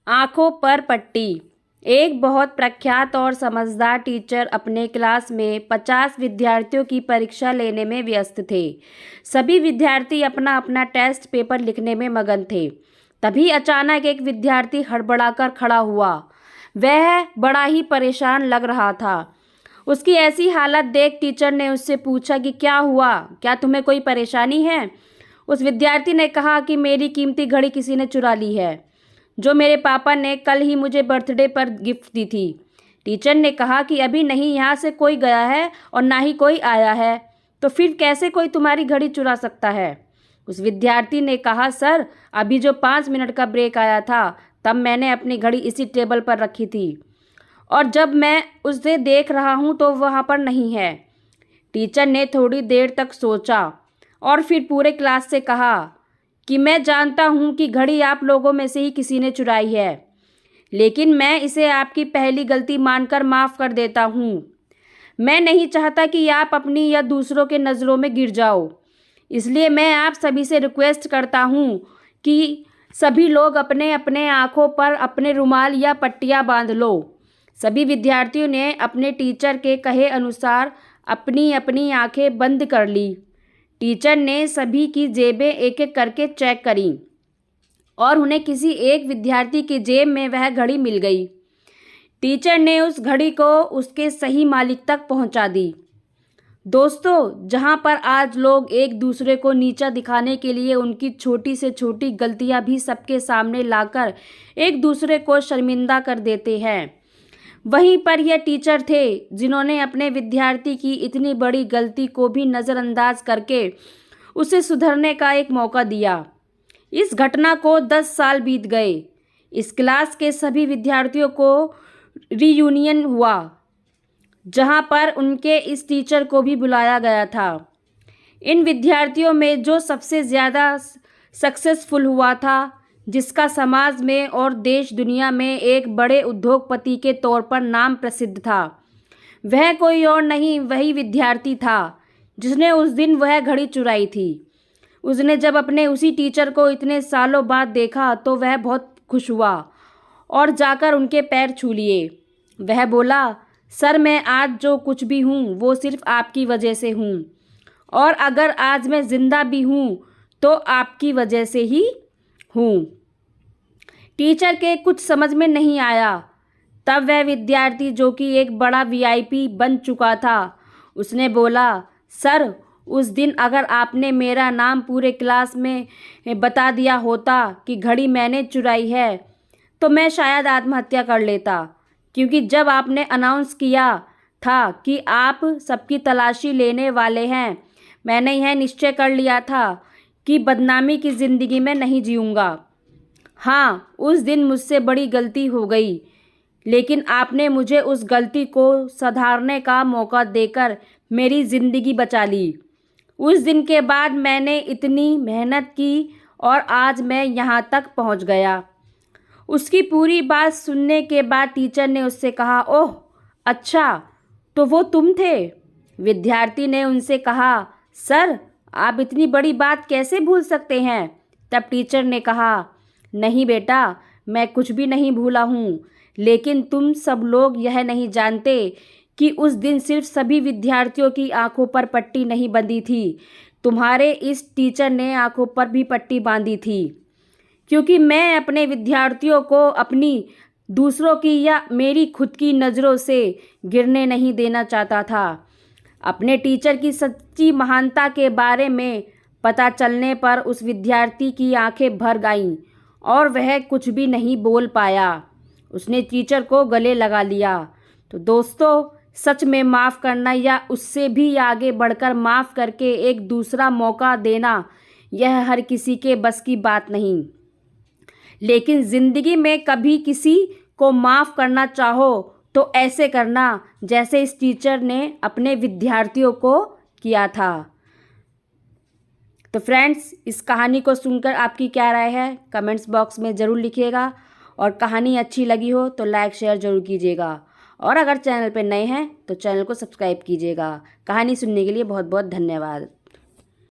आंखों पर पट्टी। एक बहुत प्रख्यात और समझदार टीचर अपने क्लास में 50 विद्यार्थियों की परीक्षा लेने में व्यस्त थे। सभी विद्यार्थी अपना अपना टेस्ट पेपर लिखने में मगन थे। तभी अचानक एक विद्यार्थी हड़बड़ाकर खड़ा हुआ। वह बड़ा ही परेशान लग रहा था। उसकी ऐसी हालत देख टीचर ने उससे पूछा कि क्या हुआ, क्या तुम्हें कोई परेशानी है? उस विद्यार्थी ने कहा कि मेरी कीमती घड़ी किसी ने चुरा ली है, जो मेरे पापा ने कल ही मुझे बर्थडे पर गिफ्ट दी थी। टीचर ने कहा कि अभी नहीं, यहाँ से कोई गया है और ना ही कोई आया है, तो फिर कैसे कोई तुम्हारी घड़ी चुरा सकता है? उस विद्यार्थी ने कहा, सर, अभी जो 5 मिनट का ब्रेक आया था तब मैंने अपनी घड़ी इसी टेबल पर रखी थी और जब मैं उसे देख रहा हूँ तो वहाँ पर नहीं है। टीचर ने थोड़ी देर तक सोचा और फिर पूरे क्लास से कहा कि मैं जानता हूँ कि घड़ी आप लोगों में से ही किसी ने चुराई है, लेकिन मैं इसे आपकी पहली गलती मानकर माफ़ कर देता हूँ। मैं नहीं चाहता कि आप अपनी या दूसरों के नज़रों में गिर जाओ, इसलिए मैं आप सभी से रिक्वेस्ट करता हूँ कि सभी लोग अपने अपने आँखों पर अपने रुमाल या पट्टियाँ बांध लो। सभी विद्यार्थियों ने अपने टीचर के कहे अनुसार अपनी अपनी आँखें बंद कर ली। टीचर ने सभी की जेबें एक एक करके चेक करी और उन्हें किसी एक विद्यार्थी की जेब में वह घड़ी मिल गई। टीचर ने उस घड़ी को उसके सही मालिक तक पहुंचा दी। दोस्तों, जहां पर आज लोग एक दूसरे को नीचा दिखाने के लिए उनकी छोटी से छोटी गलतियां भी सबके सामने लाकर एक दूसरे को शर्मिंदा कर देते हैं, वहीं पर यह टीचर थे जिन्होंने अपने विद्यार्थी की इतनी बड़ी गलती को भी नज़रअंदाज करके उसे सुधरने का एक मौका दिया। इस घटना को 10 साल बीत गए। इस क्लास के सभी विद्यार्थियों को रीयूनियन हुआ, जहां पर उनके इस टीचर को भी बुलाया गया था। इन विद्यार्थियों में जो सबसे ज़्यादा सक्सेसफुल हुआ था, जिसका समाज में और देश दुनिया में एक बड़े उद्योगपति के तौर पर नाम प्रसिद्ध था, वह कोई और नहीं, वही विद्यार्थी था जिसने उस दिन वह घड़ी चुराई थी। उसने जब अपने उसी टीचर को इतने सालों बाद देखा तो वह बहुत खुश हुआ और जाकर उनके पैर छू लिए। वह बोला, सर, मैं आज जो कुछ भी हूँ वो सिर्फ आपकी वजह से हूँ, और अगर आज मैं ज़िंदा भी हूँ तो आपकी वजह से ही हूँ। टीचर के कुछ समझ में नहीं आया। तब वह विद्यार्थी, जो कि एक बड़ा वीआईपी बन चुका था, उसने बोला, सर, उस दिन अगर आपने मेरा नाम पूरे क्लास में बता दिया होता कि घड़ी मैंने चुराई है तो मैं शायद आत्महत्या कर लेता, क्योंकि जब आपने अनाउंस किया था कि आप सबकी तलाशी लेने वाले हैं, मैंने यह निश्चय कर लिया था कि बदनामी की ज़िंदगी में नहीं जीऊँगा। हाँ, उस दिन मुझसे बड़ी गलती हो गई, लेकिन आपने मुझे उस गलती को सुधारने का मौका देकर मेरी ज़िंदगी बचा ली। उस दिन के बाद मैंने इतनी मेहनत की और आज मैं यहाँ तक पहुँच गया। उसकी पूरी बात सुनने के बाद टीचर ने उससे कहा, ओह अच्छा, तो वो तुम थे? विद्यार्थी ने उनसे कहा, सर, आप इतनी बड़ी बात कैसे भूल सकते हैं? तब टीचर ने कहा, नहीं बेटा, मैं कुछ भी नहीं भूला हूँ, लेकिन तुम सब लोग यह नहीं जानते कि उस दिन सिर्फ सभी विद्यार्थियों की आंखों पर पट्टी नहीं बंधी थी, तुम्हारे इस टीचर ने आंखों पर भी पट्टी बांधी थी, क्योंकि मैं अपने विद्यार्थियों को अपनी, दूसरों की या मेरी खुद की नज़रों से गिरने नहीं देना चाहता था। अपने टीचर की सच्ची महानता के बारे में पता चलने पर उस विद्यार्थी की आंखें भर आईं और वह कुछ भी नहीं बोल पाया। उसने टीचर को गले लगा लिया। तो दोस्तों, सच में माफ़ करना या उससे भी आगे बढ़कर माफ़ करके एक दूसरा मौका देना, यह हर किसी के बस की बात नहीं। लेकिन ज़िंदगी में कभी किसी को माफ़ करना चाहो तो ऐसे करना जैसे इस टीचर ने अपने विद्यार्थियों को किया था। तो फ्रेंड्स, इस कहानी को सुनकर आपकी क्या राय है, कमेंट्स बॉक्स में ज़रूर लिखिएगा, और कहानी अच्छी लगी हो तो लाइक शेयर ज़रूर कीजिएगा, और अगर चैनल पर नए हैं तो चैनल को सब्सक्राइब कीजिएगा। कहानी सुनने के लिए बहुत बहुत धन्यवाद।